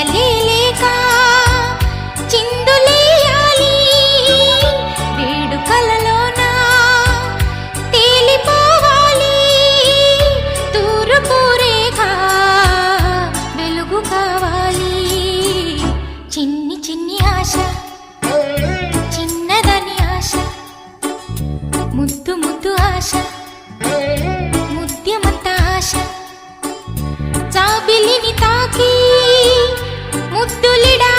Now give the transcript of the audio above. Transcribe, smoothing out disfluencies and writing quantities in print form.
చింతలేక చిందులేయాలి వేడుకలలోన తేలిపోవాలి తూర్పు రేఖ వెలుగు కావాలి చిన్ని చిన్ని ఆశ చిన్నదని ఆశ ముద్దు ముద్దు ఆశ ముద్యమంత ఆశ జాబిలిని తాకి ముద్దులిడా